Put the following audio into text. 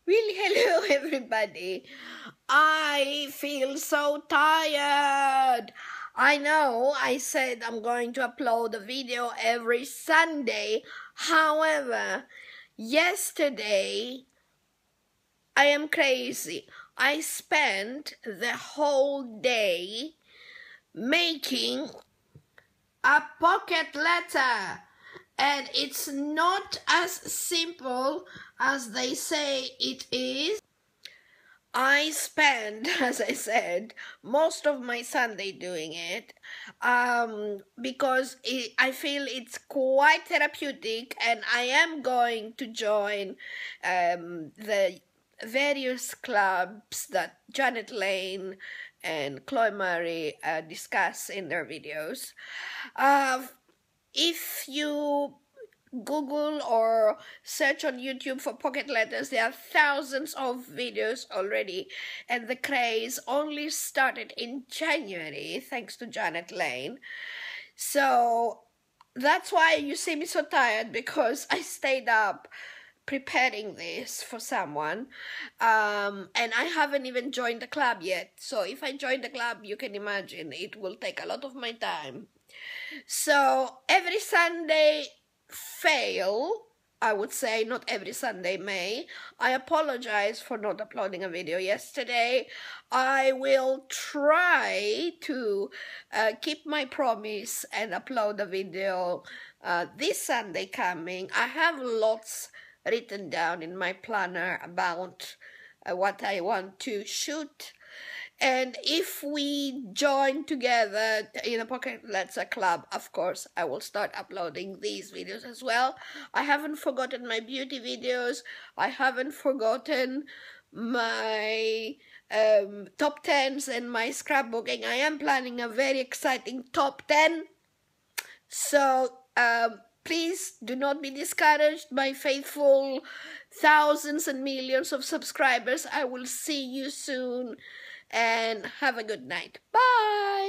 Well, hello everybody. I feel so tired. I know I said I'm going to upload a video every Sunday. However, yesterday I am crazy. I spent the whole day making a pocket letter. And it's not as simple as they say it is. I spend, as I said, most of my Sunday doing it because I feel it's quite therapeutic, and I am going to join the various clubs that Janet Lane and Chloe Murray discuss in their videos. If you Google or search on YouTube for pocket letters, there are thousands of videos already, and the craze only started in January thanks to Janet Lane. So that's why you see me so tired, because I stayed up preparing this for someone, and I haven't even joined the club yet. So if I join the club, you can imagine it will take a lot of my time. So every Sunday fail, I would say, not every Sunday may. I apologize for not uploading a video yesterday. I will try to keep my promise and upload a video this Sunday coming. I have lots written down in my planner about what I want to shoot. And if we join together in a pocket letter club, of course, I will start uploading these videos as well. I haven't forgotten my beauty videos. I haven't forgotten my top 10s and my scrapbooking. I am planning a very exciting top 10. So please do not be discouraged, my faithful thousands and millions of subscribers. I will see you soon. And have a good night. Bye!